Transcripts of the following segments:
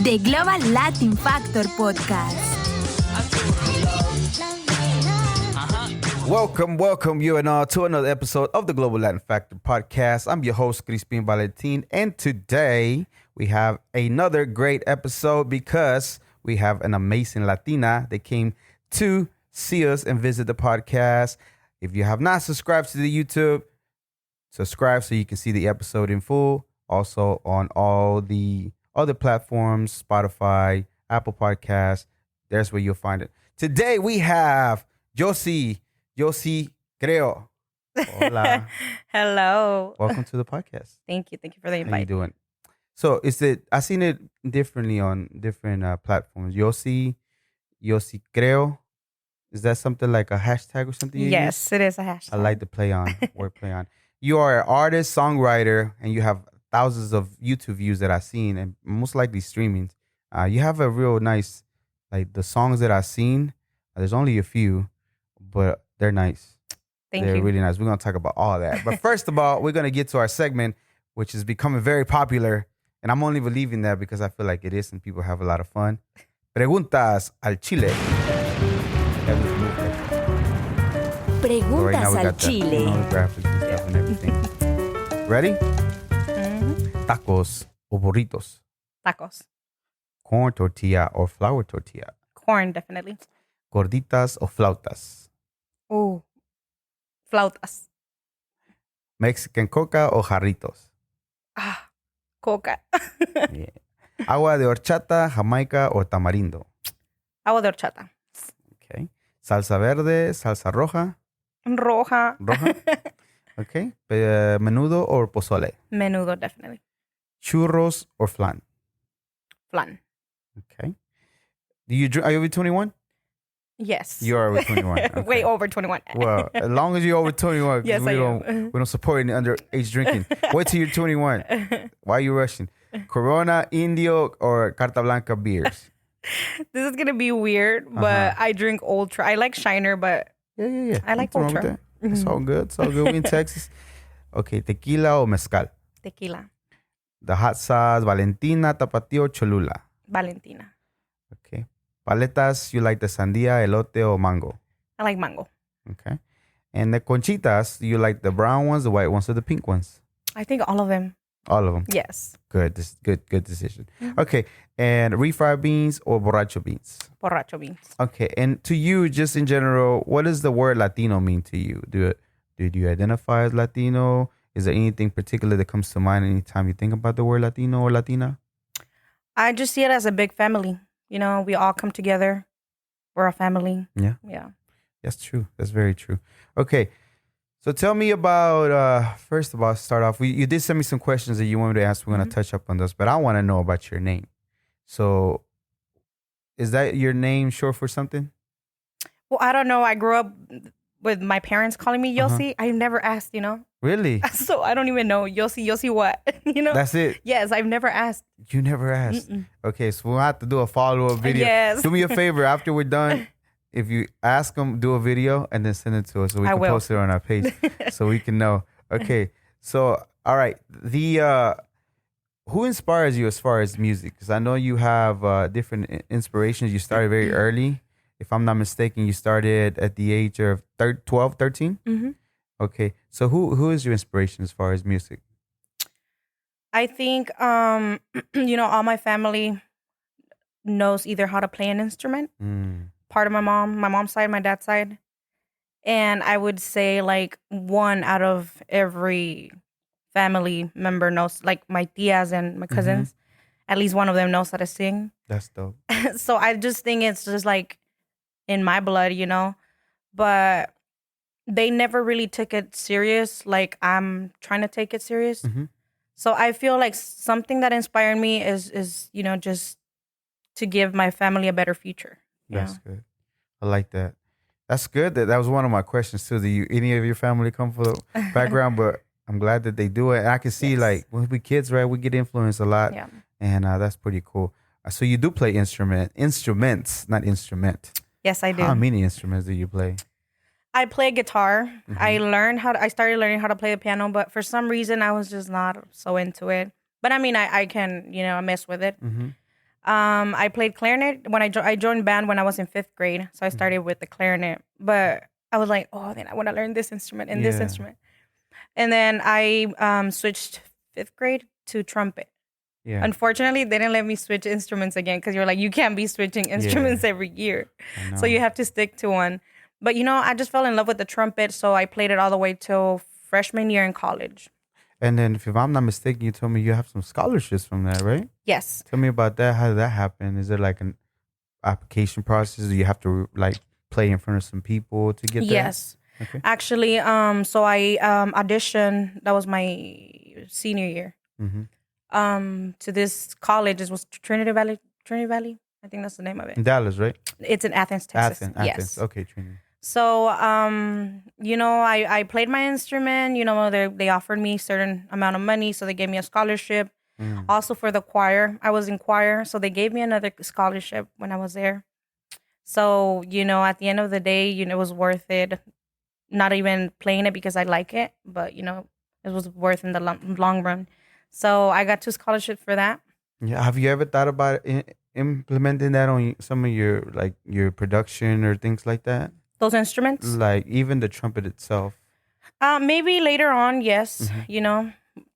The Global Latin Factor Podcast. Welcome you and all to another episode of the Global Latin Factor Podcast. I'm your host, Crispin Valentin, and today we have another great episode because we have an amazing Latina that came to see us and visit the podcast. If you have not subscribed to the YouTube, subscribe so you can see the episode in full. Also on all the other platforms, Spotify, Apple Podcasts, there's where you'll find it. Today we have Yossy Creo. Hola. Hello. Welcome to the podcast. Thank you for the invite. How you doing? So I've seen it differently on different platforms. Yossy Creo. Is that something like a hashtag or something? Yes, it is a hashtag. I like the word play on. You are an artist, songwriter, and you have thousands of YouTube views that I've seen and most likely streamings. You have a real nice, like the songs that I've seen, there's only a few, but they're nice. They're really nice. We're going to talk about all that. But first of all, we're going to get to our segment, which is becoming very popular. And I'm only believing that because I feel like it is and people have a lot of fun. Preguntas al Chile. Preguntas al Chile. Graphics and stuff and everything. Ready? Tacos o burritos? Tacos. Corn tortilla or flour tortilla? Corn, definitely. Gorditas o flautas? Ooh. Flautas. Mexican coca o jarritos? Coca. Yeah. Agua de horchata, jamaica o tamarindo? Agua de horchata. Okay. Salsa verde, salsa roja? Roja. Okay. Menudo or pozole? Menudo, definitely. Churros or flan? Flan. Okay. Do you drink? Are you over 21? Yes. You are over 21. Okay. Way over 21. Well, as long as you're over 21, Yes, we don't support any underage drinking. Wait till you're 21. Why are you rushing? Corona, Indio, or Carta Blanca beers? This is going to be weird, but I drink Ultra. I like Shiner, but Yeah. I like What's wrong with Ultra. that? It's all good. It's all good. We in Texas. Okay, tequila or mezcal? Tequila. The hot sauce, Valentina, Tapatio, Cholula. Valentina. Okay. Paletas, you like the sandia, elote, or mango? I like mango. Okay. And the conchitas, you like the brown ones, the white ones, or the pink ones? I think all of them. All of them. Yes. Good decision. Okay. And refried beans or borracho beans? Borracho beans. Okay. And to you, just in general, what does the word Latino mean to you? Do you identify as Latino? Is there anything particular that comes to mind anytime you think about the word Latino or Latina? I just see it as a big family. You know, we all come together. We're a family. Yeah. Yeah. That's true. That's very true. Okay. So tell me about, first of all, start off. You did send me some questions that you wanted to ask. We're going to touch up on those, but I want to know about your name. So is that your name short for something? Well, I don't know. I grew up with my parents calling me Yossy. I've never asked, you know. Really? So I don't even know. Yossy what? You know? That's it? Yes, I've never asked. You never asked? Okay, so we'll have to do a follow-up video. Yes. Do me a favor. After we're done, if you ask them, do a video and then send it to us so we can post it on our page so we can know. Okay, so, all right. Who inspires you as far as music? Because I know you have different inspirations. You started very early. If I'm not mistaken, you started at the age of 12, 13? Mm-hmm. Okay, so who is your inspiration as far as music? I think, you know, all my family knows either how to play an instrument. Part of my mom's side, my dad's side. And I would say like one out of every family member knows, like my tias and my cousins, at least one of them knows how to sing. That's dope. So I just think it's just like in my blood, you know, but they never really took it serious like I'm trying to take it serious. So I feel like something that inspired me is you know, just to give my family a better future. That's good. I like that. That's good. That was one of my questions too. Do any of your family come from the background? But I'm glad that they do it. And I can see like when we kids, right, we get influenced a lot. Yeah. And that's pretty cool. So you do play instruments, not instrument. Yes, I do. How many instruments do you play? I play guitar. I started learning how to play the piano, but for some reason I was just not so into it. But I mean, I can, you know, mess with it. I played clarinet when I joined band when I was in 5th grade. So I started with the clarinet. But I was like, oh, then I want to learn this instrument and this instrument. And then I switched 5th grade to trumpet. Yeah. Unfortunately, they didn't let me switch instruments again because you're like, you can't be switching instruments every year. So you have to stick to one. But, I just fell in love with the trumpet. So I played it all the way till freshman year in college. And then, if I'm not mistaken, you told me you have some scholarships from that, right? Yes. Tell me about that. How did that happen? Is it like an application process? Do you have to like play in front of some people to get that? Yes. Okay. Actually, so I auditioned. That was my senior year. To this college. It was Trinity Valley. I think that's the name of it. In Dallas, right? It's in Athens, Texas. Athens. Yes. Okay, Trinity. So, I played my instrument. They offered me a certain amount of money, so they gave me a scholarship. Also for the choir, I was in choir, so they gave me another scholarship when I was there. So, at the end of the day, it was worth it. Not even playing it because I like it, but it was worth in the long run. So I got 2 scholarships for that. Yeah. Have you ever thought about implementing that on some of your production or things like that? Those instruments? Like even the trumpet itself. Maybe later on, yes.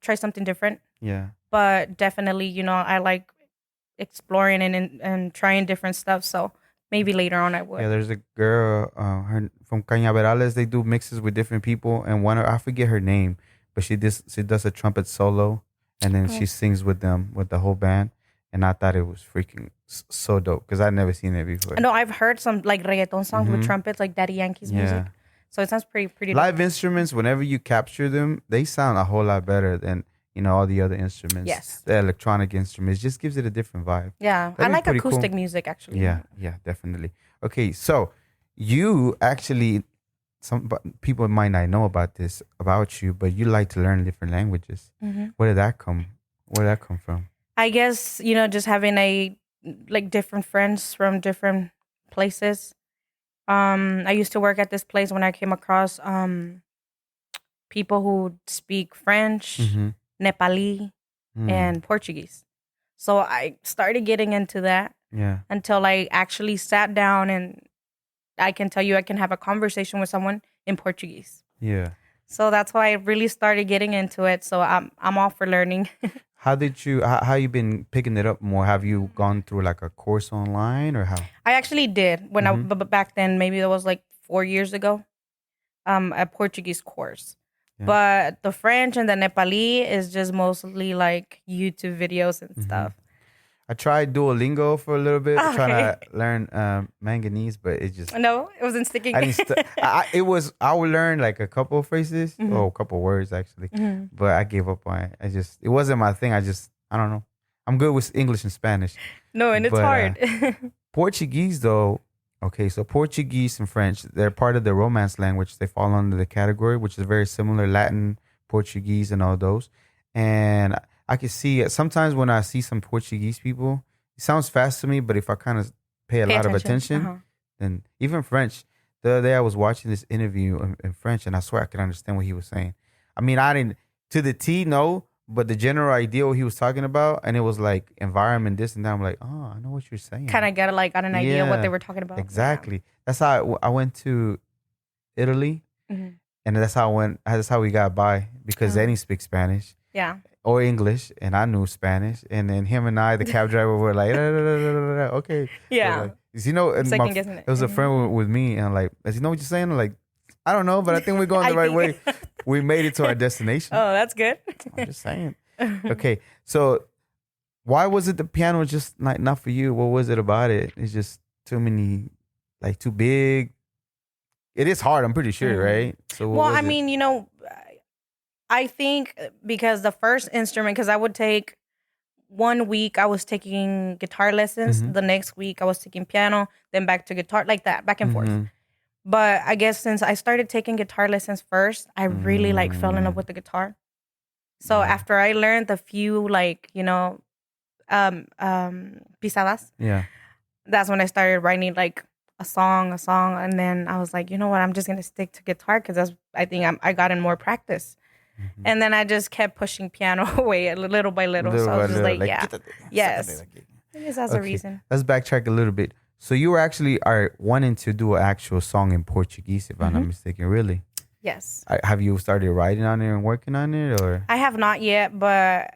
Try something different. Yeah. But definitely, I like exploring and trying different stuff. So maybe later on I would. Yeah, there's a girl her from Cañaverales. They do mixes with different people, and I forget her name, but she does a trumpet solo, and then she sings with them with the whole band. And I thought it was freaking so dope because I'd never seen it before. No, I've heard some like reggaeton songs with trumpets, like Daddy Yankee's music. So it sounds pretty live dope. instruments, whenever you capture them, they sound a whole lot better than all the other instruments. Yes. The electronic instruments just gives it a different vibe. Yeah. I like acoustic music, actually. Yeah, definitely. Okay, so you actually, some people might not know about you, but you like to learn different languages. Where did that come from? I guess, just having different friends from different places. I used to work at this place when I came across people who speak French, Nepali, and Portuguese. So I started getting into that until I actually sat down, and I can tell you I can have a conversation with someone in Portuguese. Yeah. So that's why I really started getting into it. So I'm all for learning. How you been picking it up more? Have you gone through like a course online or how? I actually did when back then, maybe it was like 4 years ago, a Portuguese course. Yeah. But the French and the Nepali is just mostly like YouTube videos and stuff. I tried Duolingo for a little bit, trying to learn manganese, but it just... No, it wasn't sticking. I would learn like a couple of phrases, or a couple of words actually, but I gave up on it. It wasn't my thing. I don't know. I'm good with English and Spanish. No, and it's hard. Portuguese though, okay, so Portuguese and French, they're part of the Romance language. They fall under the category, which is very similar, Latin, Portuguese, and all those. And I can see it. Sometimes when I see some Portuguese people, it sounds fast to me, but if I kind of pay a lot of attention, then even French. The other day I was watching this interview in French, and I swear I could understand what he was saying. I mean, I didn't to the T, no, but the general idea what he was talking about, and it was like environment, this and that. I'm like, oh, I know what you're saying. Kind of got an idea of what they were talking about. Exactly. Yeah. That's how I went to Italy, and that's how I went. That's how we got by because they didn't speak Spanish. Yeah. Or English, and I knew Spanish, and then him and I, the cab driver, were like, okay, yeah. Like, it was a friend with me, and like, does he know what you're saying? I'm like, I don't know, but I think we're going the right way. We made it to our destination. Oh, that's good. I'm just saying. Okay, so why was it the piano just like not for you? What was it about it? It's just too many, like too big. It is hard, I'm pretty sure, right? So well, I mean, I think because the first instrument, because I would take 1 week, I was taking guitar lessons. The next week, I was taking piano, then back to guitar, like that, back and forth. But I guess since I started taking guitar lessons first, I really fell in love with the guitar. So after I learned the few pisadas, that's when I started writing like a song, and then I was like, you know what, I'm just gonna stick to guitar because I think I got in more practice. And then I just kept pushing piano away little by little. So I was just like, yeah. Yes. I guess that's a reason. Let's backtrack a little bit. So you were actually are wanting to do an actual song in Portuguese, if I'm not mistaken. Really? Yes. Have you started writing on it and working on it, or? I have not yet, but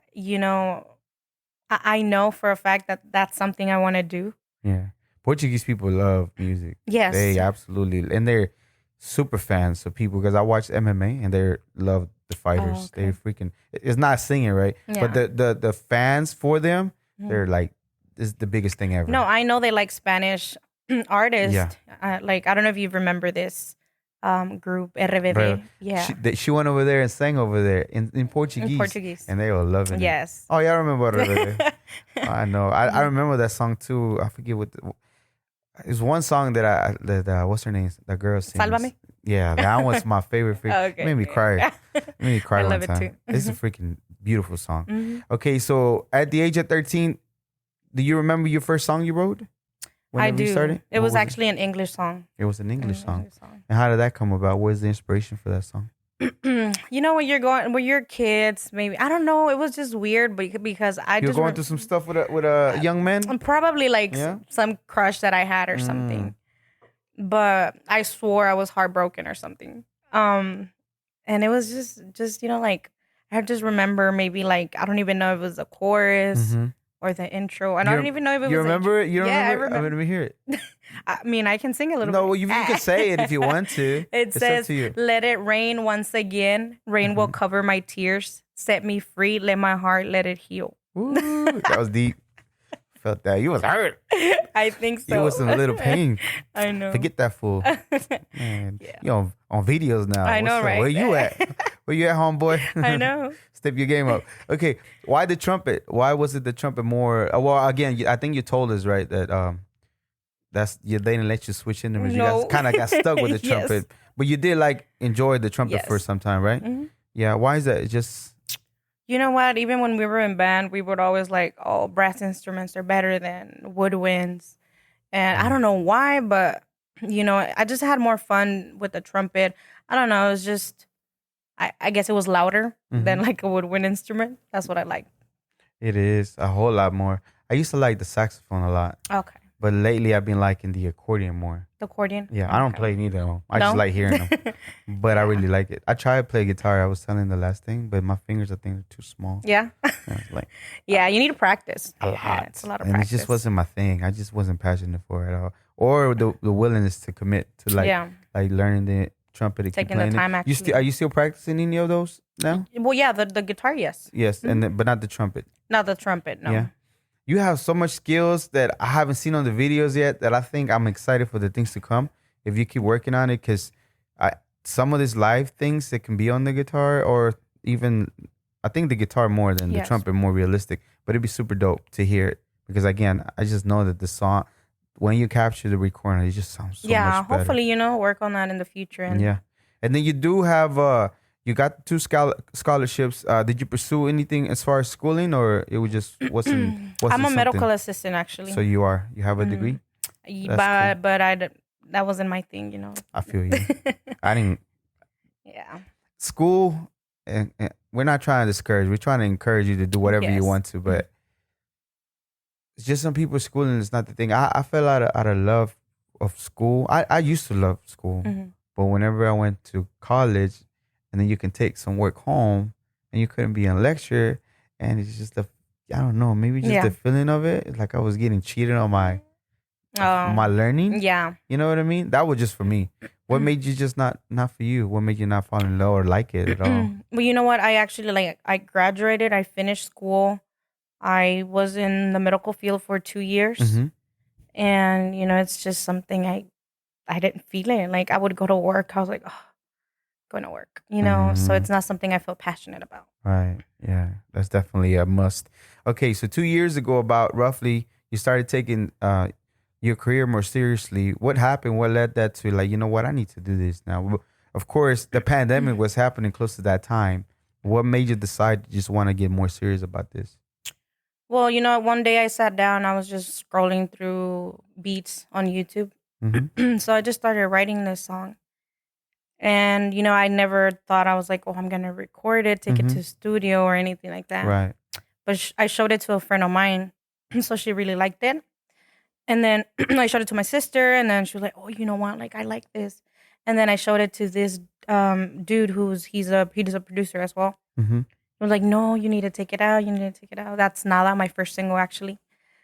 I know for a fact that that's something I want to do. Yeah, Portuguese people love music. Yes. They absolutely, and they're super fans of people because I watch MMA and they love the fighters. Oh, okay. They freaking. It's not singing, right? Yeah. But the fans for them, they're like, this is the biggest thing ever. No, I know they like Spanish artists. Yeah. Like, I don't know if you remember this group, RBD. Yeah. She went over there and sang over there in Portuguese. In Portuguese. And they were loving it. Yes. Oh, yeah, I remember RBD. I know. I remember that song too. I forget what. It's one song that what's her name? The girl sings. Sálvame. Yeah, that was my favorite. Okay. It made me cry. It made me cry I one love it time. too. It's a freaking beautiful song. Okay, so at the age of 13, do you remember your first song you wrote? I do. You started? It was actually an English song. It was an English song. And how did that come about? What was the inspiration for that song? When you're kids, maybe, I don't know. It was just weird, but because You're going through some stuff with a young man. Probably like some crush that I had or something. But I swore I was heartbroken or something. And it was just like I just remember maybe like I don't even know if it was a chorus or the intro, and I don't even know if it was. You remember? You remember? I remember. Let me hear it. I mean, I can sing a little bit. No, you can say it if you want to. It says, "Let it rain once again. Rain will cover my tears. Set me free. Let my heart let it heal." Ooh, that was deep. Felt that. You was hurt. I think so. You was in a little pain. I know. Forget that fool. Man, you on videos now. I know, right? Where you at? Where you at, homeboy? I know. Step your game up. Okay, why the trumpet? Why was it the trumpet more? Well, again, I think you told us, right, that they didn't let you switch in the music. No. You kind of got stuck with the trumpet. Yes. But you did enjoy the trumpet for some time, right? Mm-hmm. Yeah. Why is that? It just... You know what? Even when we were in band, we would always brass instruments are better than woodwinds. And I don't know why, but, I just had more fun with the trumpet. I don't know. It was just, I guess it was louder than like a woodwind instrument. That's what I like. It is a whole lot more. I used to like the saxophone a lot. Okay. But lately I've been liking the accordion more. The accordion? Yeah, I don't play neither of them. I just like hearing them. But I really like it. I tried to play guitar. I was telling the last thing, but my fingers, I think, are too small. Yeah? Yeah, you need to practice. A lot. Yeah, it's a lot of and practice. It just wasn't my thing. I just wasn't passionate for it at all. Or the willingness to commit to learning the trumpet. Taking the time, actually. Are you still practicing any of those now? Well, yeah, the guitar, yes. Yes, but not the trumpet. Not the trumpet, no. Yeah. You have so much skills that I haven't seen on the videos yet that I think I'm excited for the things to come. If you keep working on it, because some of these live things that can be on the guitar, or even I think the guitar more than the trumpet more realistic, but it'd be super dope to hear it. Because again, I just know that the song, when you capture the recording, it just sounds so much better. Yeah, hopefully, work on that in the future. And and then you do have you got 2 scholarships. Did you pursue anything as far as schooling, or it was just wasn't I'm a something? medical assistant, actually. So you have a degree? But that wasn't my thing, I feel you. I didn't. Yeah. School, and we're not trying to discourage. We're trying to encourage you to do whatever you want to, but it's just some people schooling is not the thing. I fell out of love of school. I used to love school, but whenever I went to college, and then you can take some work home, and you couldn't be in lecture, and it's just I don't know, maybe just the feeling of it. It's like I was getting cheated on my learning. Yeah. You know what I mean? That was just for me. What made you just not for you? What made you not fall in love or like it at all? Well, you know what? I actually I graduated. I finished school. I was in the medical field for 2 years. And, it's just something I didn't feel it. Like I would go to work. I was like, oh, going to work, so it's not something I feel passionate about. Right. Yeah. That's definitely a must. Okay. So 2 years ago, about roughly, you started taking your career more seriously. What happened? What led that to I need to do this now? Of course, the pandemic was happening close to that time. What made you decide to just want to get more serious about this? Well, one day I sat down, I was just scrolling through beats on YouTube. So I just started writing this song. And, I never thought I was like, oh, I'm going to record it, take it to the studio or anything like that. Right. But I showed it to a friend of mine. So she really liked it. And then I showed it to my sister, and then she was like, "Oh, you know what? Like, I like this." And then I showed it to this dude he's a producer as well. Mm-hmm. He was like, "No, you need to take it out. You need to take it out." That's Nada, my first single, actually.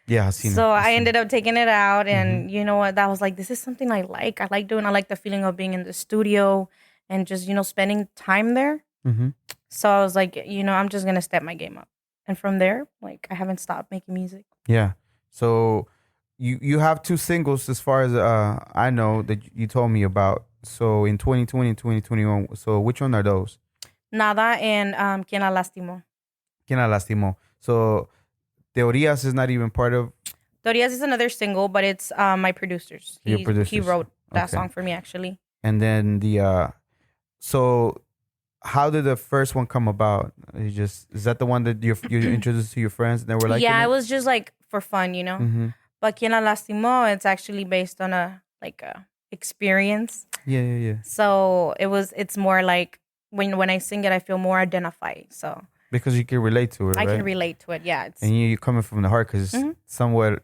Yeah, I've seen it. So I've I seen ended it. up taking it out, and you know what? That was like, this is something I like. I like doing. I like the feeling of being in the studio and just spending time there. Mm-hmm. So I was like, I'm just gonna step my game up, and from there, like, I haven't stopped making music. Yeah. So you have two singles as far as I know that you told me about. So in 2020 and 2021. So which one are those? Nada and Quien la lastimó. Quien la lastimó. So Teorías is not even part of Teorías is another single, but it's my producers. your He producers. wrote that Okay. song for me, actually. And then so how did the first one come about? Is that the one that you introduced to your friends and they were like, Yeah, it was just like for fun, Mm-hmm. But Quien la lastimó, it's actually based on a experience. Yeah. So it's more like when I sing it, I feel more identified. So Because you can relate to it, I right? can relate to it. Yeah, it's And you're coming from the heart because it's somewhat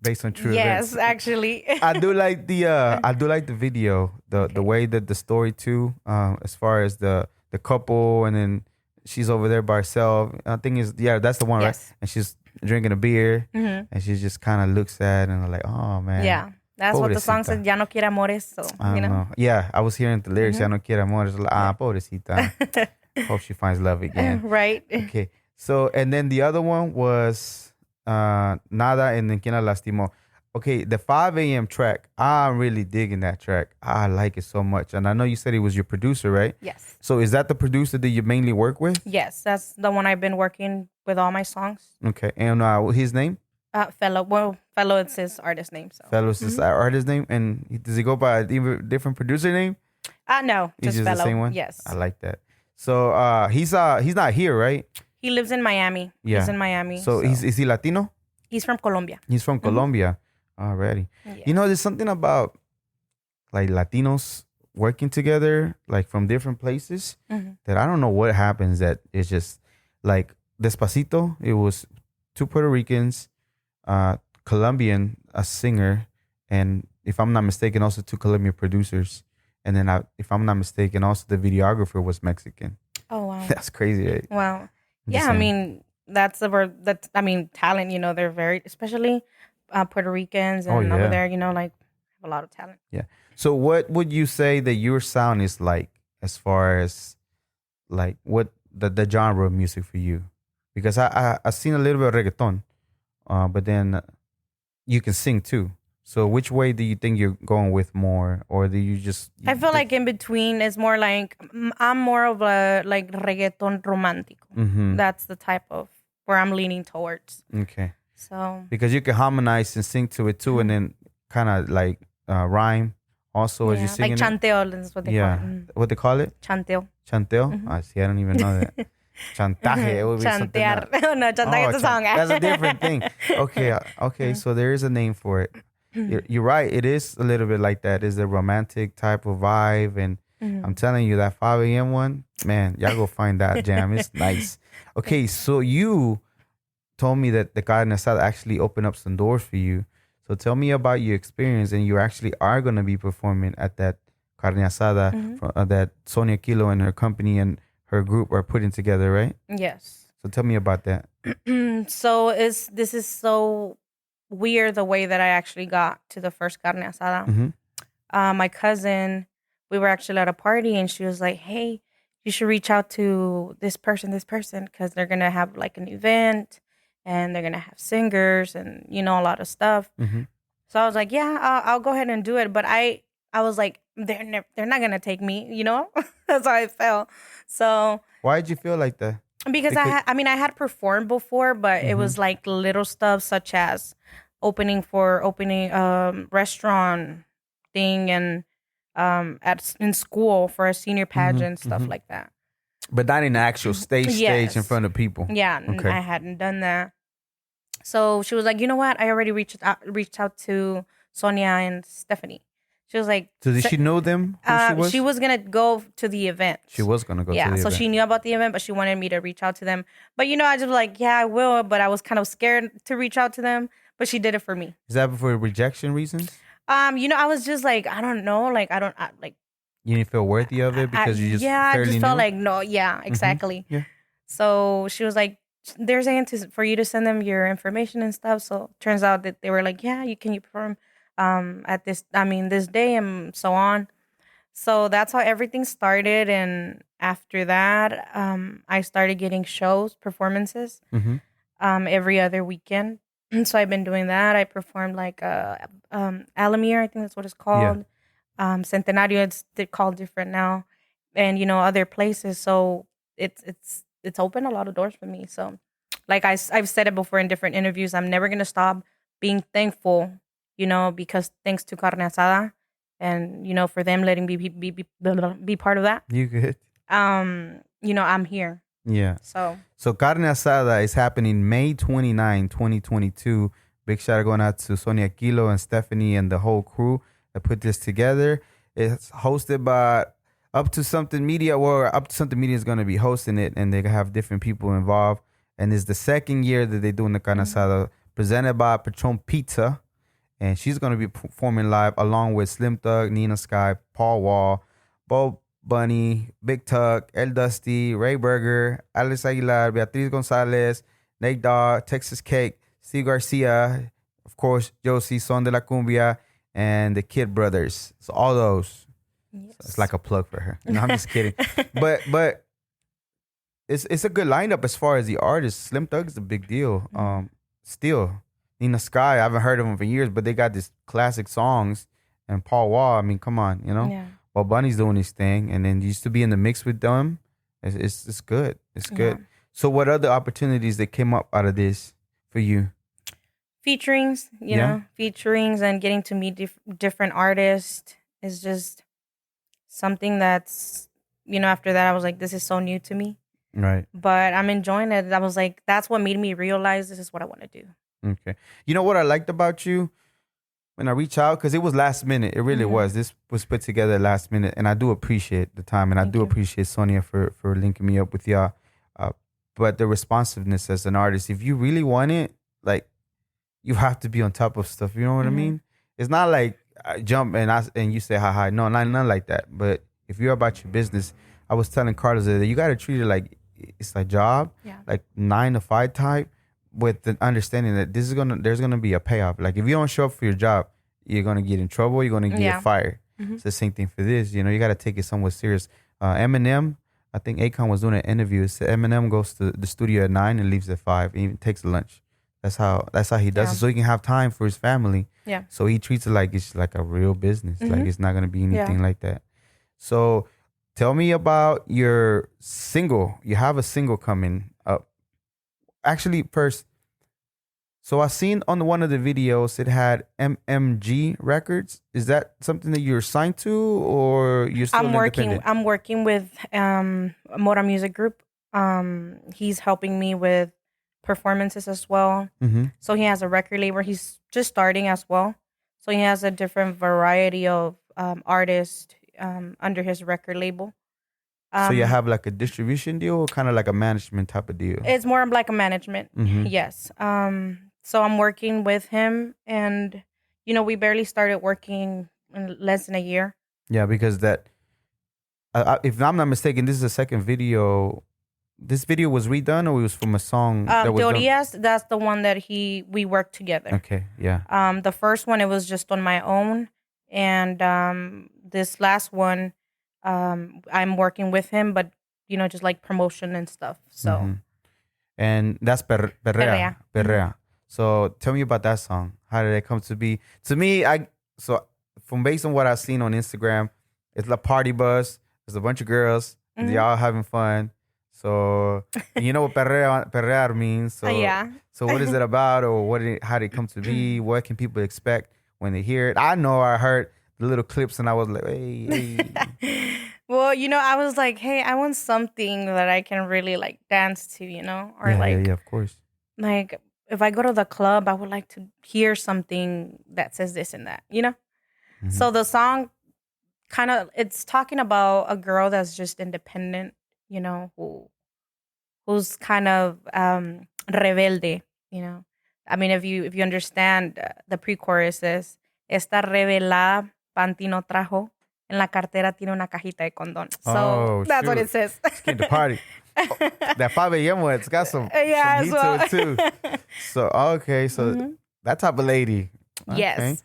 based on true events. yes, actually. I do like the video, the way that the story too, as far as the couple and then she's over there by herself. I think that's the one, Yes. right? And she's drinking a beer Mhm. and she just kind of looks at it and like, oh man. Yeah, that's what the song Pobrecita. said. Ya no quiere amores. So I don't know. Yeah, I was hearing the lyrics. Ya no quiere amor. It's like, pobrecita. Hope she finds love again. Right. Okay. So, and then the other one was Nada and then Quien la lastimó. Okay, the 5 a.m. track, I'm really digging that track. I like it so much. And I know you said he was your producer, right? Yes. So is that the producer that you mainly work with? Yes, that's the one I've been working with all my songs. Okay. And his name? Fellow is his artist name. So Fellow is his artist name. And does he go by a different producer name? no, He's just Fellow. the same one? Yes. I like that. So he's not here, right? He lives in Miami. Yeah. He's in Miami. So is he Latino? He's from Colombia. He's from Colombia. Already. Yes. There's something about like Latinos working together, like from different places, that I don't know what happens. That it's just like Despacito. It was two Puerto Ricans, Colombian, a singer, and if I'm not mistaken, also two Colombian producers. And then if I'm not mistaken, also the videographer was Mexican. Oh wow. That's crazy, right? Wow. I'm just Yeah, I saying. mean talent. They're very, especially Puerto Ricans and yeah. over there. Like, have a lot of talent. Yeah. So what would you say that your sound is like as far as like what the genre of music for you? Because I've seen a little bit of reggaeton, but then you can sing too. So which way do you think you're going with more, or do you just? I feel like in between is more like I'm more of a like reggaeton romántico. Mm-hmm. That's the type of where I'm leaning towards. Okay. So Because you can harmonize and sing to it too, and then kind of like rhyme also as yeah, you're singing. like chanteo, that's what they call it. What they call it? Chanteo. Chanteo. I see. I don't even know that. Chantaje. It would be something else. Chantear. No, chantaje is a song. That's a different thing. Okay, okay. So there is a name for it. You're right. It is a little bit like that. It's a romantic type of vibe, and I'm telling you that 5 a.m. one, man, y'all go find that jam. It's nice. Okay, so you told me that the Carne Asada actually opened up some doors for you. So tell me about your experience, and you actually are going to be performing at that Carne Asada that Sonia Kilo and her company and her group are putting together, right? Yes. So tell me about that. So this is so weird the way that I actually got to the first Carne Asada. My cousin, we were actually at a party, and she was like, "Hey, you should reach out to this person, because they're gonna have like an event, and they're gonna have singers and a lot of stuff." So I was like, "Yeah, I'll go ahead and do it." But I was like, they're not gonna take me, That's how I felt. So Why did you feel like that? because I had performed before, but it was like little stuff such as opening restaurant thing and in school for a senior pageant, stuff like that. But not in the actual stage in front of people. Yeah, Okay. I hadn't done that. So she was like, "You know what? I already reached out to Sonia and Stephanie." She was like, So did she know them? Who she was? She was gonna go to the event. She was gonna go to the event. Yeah, so she knew about the event, but she wanted me to reach out to them. But I just was like, yeah, I will. But I was kind of scared to reach out to them. But she did it for me. Is that for rejection reasons? I was just like, I don't know, like You didn't feel worthy of it because you just I just felt new? like no, yeah, exactly. Yeah. So she was like, they're saying for you to send them your information and stuff. So turns out that they were like, yeah, can you perform at this day and so on. So that's how everything started. And after that, I started getting performances every other weekend. So I've been doing that. I performed like Alamir, I think that's what it's called. Centenario, they're called different now, and other places. So it's opened a lot of doors for me. So like I've said it before in different interviews, I'm never gonna stop being thankful, because thanks to Carne Asada and for them letting me be part of that. You good? I'm here. Yeah. So Carne Asada is happening May 29, 2022. Big shout out going out to Sonia Kilo and Stephanie and the whole crew that put this together. It's hosted by Up to Something Media, where Up to Something Media is going to be hosting it, and they have different people involved. And it's the second year that they're doing the Carne Asada, presented by Patron Pizza. And she's going to be performing live along with Slim Thug, Nina Sky, Paul Wall, Bo Bunny, Big Tuck, El Dusty, Ray Berger, Alex Aguilar, Beatriz Gonzalez, Nate Dogg, Texas Cake, Steve Garcia, of course, Yossy, Son de la Cumbia, and the Kid Brothers. So all those. yes. So it's like a plug for her. No, I'm just kidding. But it's a good lineup as far as the artists. Slim Thug is a big deal. Still, Nina Sky, I haven't heard of them for years, but they got these classic songs. And Paul Wall, I mean, come on, Yeah. Well, Bunny's doing his thing, and then used to be in the mix with them. It's good. It's good. Yeah. So, what other opportunities that came up out of this for you? Featurings, featurings and getting to meet different artists is just something that's, after that I was like, this is so new to me. Right. But I'm enjoying it. I was like, that's what made me realize this is what I want to do. Okay. You know what I liked about you when I reached out? Because it was last minute. It really was. This was put together last minute. And I do appreciate the time. And I do appreciate Sonia for linking me up with y'all. But the responsiveness as an artist, if you really want it, like, you have to be on top of stuff. You know what I mean? It's not like I jump and you say hi. No, not like that. But if you're about your business, I was telling Carlos that you got to treat it like it's a job, like 9 to 5 type, with the understanding that there's gonna be a payoff. Like if you don't show up for your job, you're gonna get in trouble. You're gonna get fired. It's the same thing for this. You got to take it somewhat serious. Eminem, I think Akon was doing an interview. It said Eminem goes to the studio at 9 and leaves at 5, and even takes a lunch. That's how he does it, so he can have time for his family. Yeah. So he treats it like it's like a real business. Like it's not gonna be anything like that. So tell me about your single. You have a single coming up. Actually, first, so I seen on one of the videos it had MMG Records. Is that something that you're signed to, or you're still independent? I'm working with Mora Music Group. He's helping me with performances as well. So he has a record label. He's just starting as well. So he has a different variety of artists under his record label. So you have like a distribution deal or kind of like a management type of deal? It's more like a management. Yes. So I'm working with him, and we barely started working in less than a year. Yeah, because that, if I'm not mistaken, this is the second video. This video was redone, or it was from a song that was Teorías, that's the one that we worked together. Okay, yeah. The first one, it was just on my own, and this last one, I'm working with him, but just like promotion and stuff. So, and that's Perrea. Perrea. So tell me about that song. How did it come to be? To me, from based on what I've seen on Instagram, it's a party bus. There's a bunch of girls. And they all having fun. So you know what Perrea means. So So what is it about, or how did it come to be? What can people expect when they hear it? I know I heard the little clips and I was like, hey. Well, I was like, hey, I want something that I can really like dance to, or yeah, of course. Like if I go to the club, I would like to hear something that says this and that, So the song it's talking about a girl that's just independent, who's kind of rebelde, I mean, if you understand the pre-chorus is, esta revelada panty no trajo, en la cartera tiene una cajita de condón. So that's what it says. Let's get the party. That 5 a.m. one, it's got some heat to it too. So, okay, so that type of lady. Okay.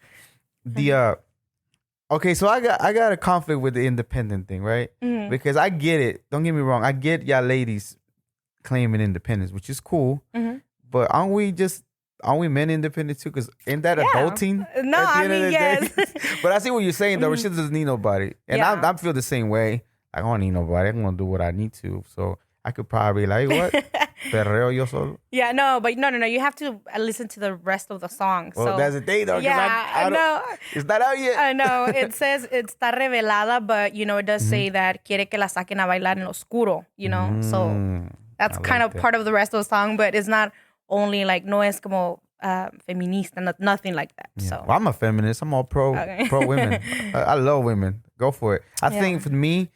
Yes. Okay, so I got a conflict with the independent thing, right? Because I get it. Don't get me wrong. I get y'all ladies claiming independence, which is cool. But aren't we men independent too? Because ain't that adulting? No, I mean, yes. But I see what you're saying, though. She doesn't need nobody. And I feel the same way. I don't need nobody. I'm going to do what I need to. So I could probably be like, what? Perreo yo solo? Yeah, no, but no. You have to listen to the rest of the song. Well, so, that's the thing, though. Yeah, I know. It's not out yet. I know. It says está revelada, but, it does say that quiere que la saquen a bailar en lo oscuro, So that's kind of part of the rest of the song, but it's not only like, no es como feminista, nothing like that. Yeah. So Well, I'm a feminist. I'm all pro women. I love women. Go for it. I think for me,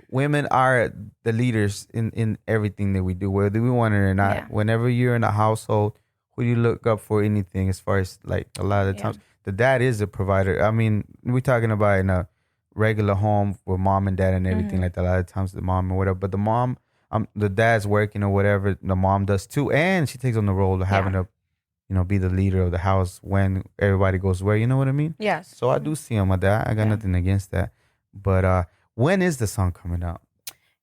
women are the leaders in everything that we do, whether we want it or not. Yeah. Whenever you're in a household, who do you look up for anything as far as like a lot of the times? The dad is a provider. I mean, we're talking about in a regular home with mom and dad and everything like that. A lot of times the mom or whatever. But the mom, the dad's working or whatever, the mom does too. And she takes on the role of having to, be the leader of the house when everybody goes where, you know what I mean? Yes. So I do see him with that. I got nothing against that. But when is the song coming out?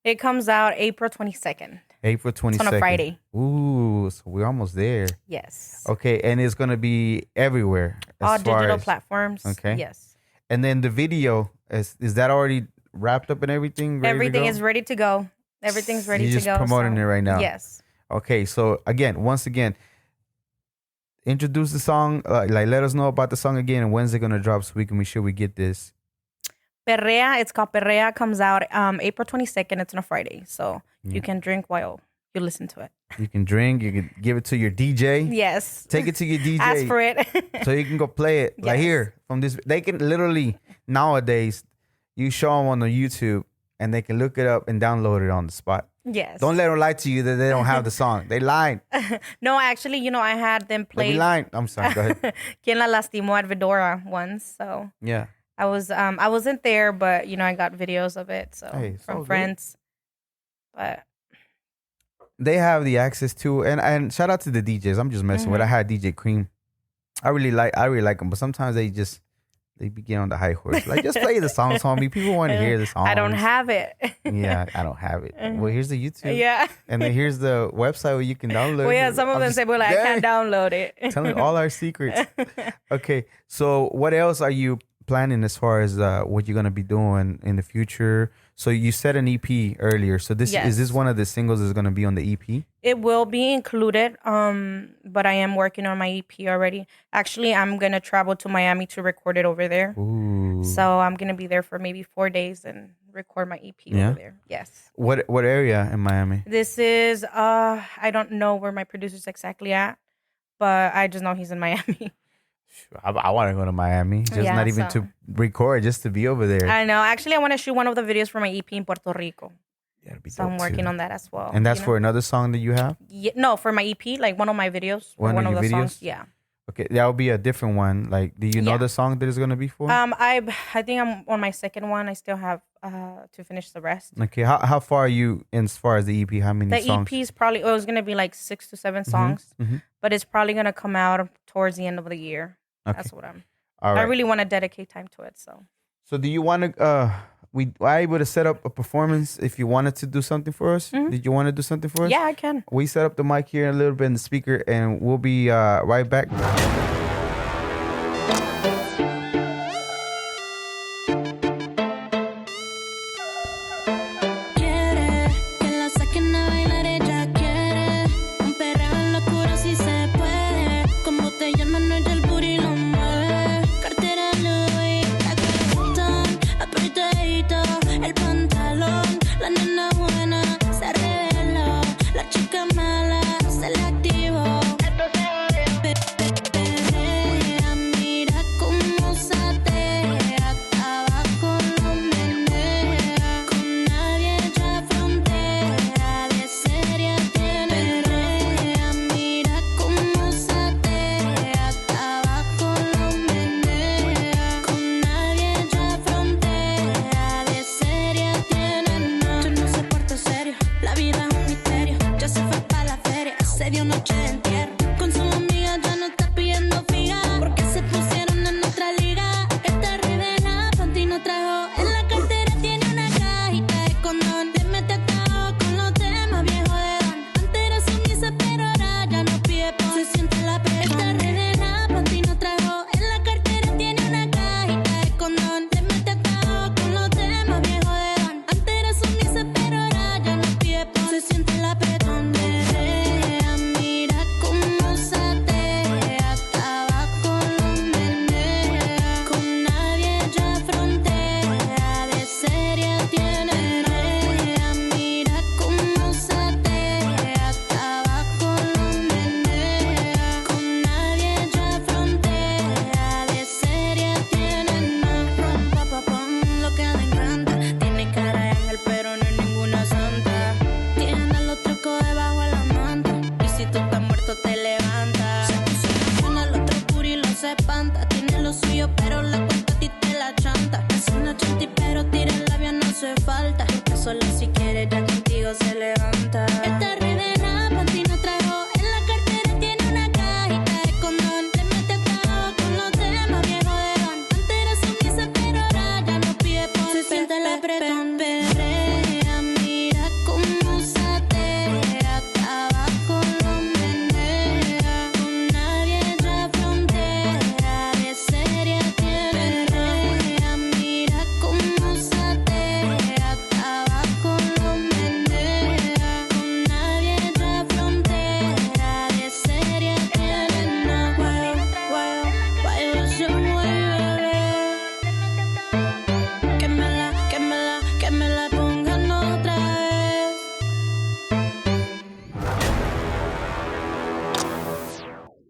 It comes out April 22nd. April 22nd. It's on a Friday. Ooh, so we're almost there. Yes. Okay, and it's going to be everywhere. All digital platforms. Okay. Yes. And then the video, is that already wrapped up and everything? Everything is ready to go. Everything's ready to go. You're just promoting it right now. Yes. Okay, so once again, introduce the song. Let us know about the song again, and when's it going to drop so we can make sure we get this. Perrea, it's called Perrea, comes out April 22nd. It's on a Friday. So you can drink while you listen to it. You can drink. You can give it to your DJ. Yes. Take it to your DJ. Ask for it. So you can go play it. Like here, from this. They can literally, nowadays, you show them on the YouTube and they can look it up and download it on the spot. Yes. Don't let them lie to you that they don't have the song. They lied. No, actually, I had them play. They be lying. I'm sorry. Go ahead. Quien la lastimó at Vidora once. So yeah. I wasn't there, but I got videos of it. So from friends. But they have the access to, and shout out to the DJs. I'm just messing with. I had DJ Cream. I really like them, but sometimes they begin on the high horse. Like, just play the songs, homie. People want to hear the songs. I don't have it. Yeah, I don't have it. Well, here's the YouTube. Yeah. And then here's the website where you can download it. Well, yeah, some of them say, well, I can't download it. Telling all our secrets. Okay, so what else are you planning as far as what you're going to be doing in the future? So you said an EP earlier. So is this one of the singles that's going to be on the EP? It will be included, but I am working on my EP already. Actually, I'm going to travel to Miami to record it over there. Ooh. So I'm going to be there for maybe 4 days and record my EP over there. Yes. What area in Miami? This is, I don't know where my producer's exactly at, but I just know he's in Miami. I want to go to Miami, not even to record, just to be over there. I know. Actually, I want to shoot one of the videos for my EP in Puerto Rico. So I'm working on that as well. And that's for another song that you have? Yeah, no, for my EP, like one of my videos. One of the videos? Songs. Yeah. Okay, that will be a different one. Like, do you know the song that it's going to be for? I think I'm on my second one. I still have to finish the rest. Okay, how far are you as far as the EP? How many songs? The EP is probably, it was going to be like 6 to 7 songs, but it's probably going to come out towards the end of the year. Okay. That's what I really want to dedicate time to it. So do you want to, we are able to set up a performance if you wanted to do something for us? Did you want to do something for us? Yeah, I can. We set up the mic here a little bit in the speaker and we'll be right back.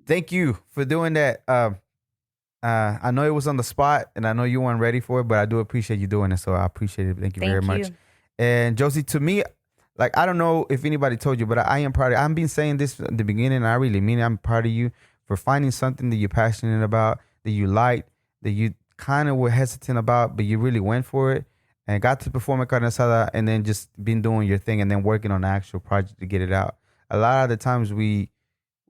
thank you for doing that. I know it was on the spot, and I know you weren't ready for it, but I do appreciate you doing it. So I appreciate it. Thank you very much. And Yossy, to me, like, I don't know if anybody told you, but I am proud of you. I've been saying this at the beginning, and I really mean it. I'm proud of you for finding something that you're passionate about, that you like, that you kind of were hesitant about, but you really went for it and got to perform at Carne Asada, and then just been doing your thing and then working on the actual project to get it out. A lot of the times we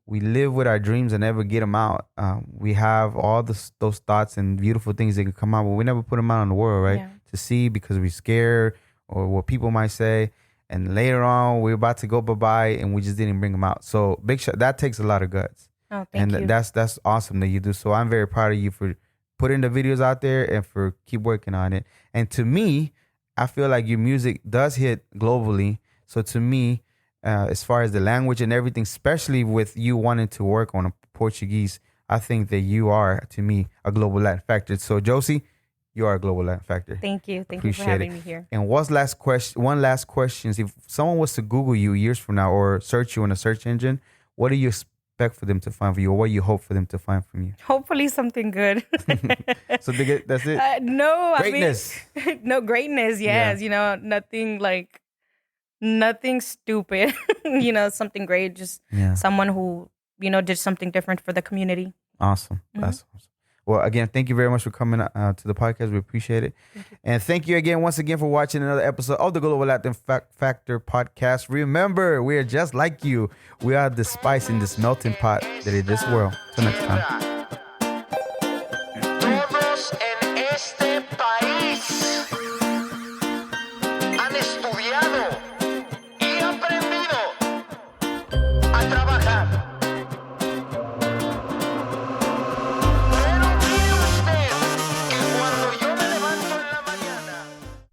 live with our dreams and never get them out. We have all those thoughts and beautiful things that can come out, but we never put them out in the world, right? Yeah. To see, because we're scared or what people might say. And later on, we're about to go bye-bye, and we just didn't bring them out. So big shout. That takes a lot of guts. Oh, thank you. And that's awesome that you do. So I'm very proud of you for putting the videos out there and for keep working on it. And to me, I feel like your music does hit globally. So to me, as far as the language and everything, especially with you wanting to work on a Portuguese, I think that you are, to me, a global Latin factor. So Yossy, you are a global Latin factor. Thank you. Thank you for having me here. And one last question. If someone was to Google you years from now or search you in a search engine, what do you expect for them to find for you, or what do you hope for them to find from you? Hopefully something good. So that's it? No. Greatness. No, greatness, yes. Yeah. Nothing stupid. Something great. Just someone who, did something different for the community. Awesome. Mm-hmm. That's awesome. Well, again, thank you very much for coming to the podcast. We appreciate it. And thank you again, once again, for watching another episode of the Global Latin Factor podcast. Remember, we are just like you. We are the spice in this melting pot that is this world. Till next time.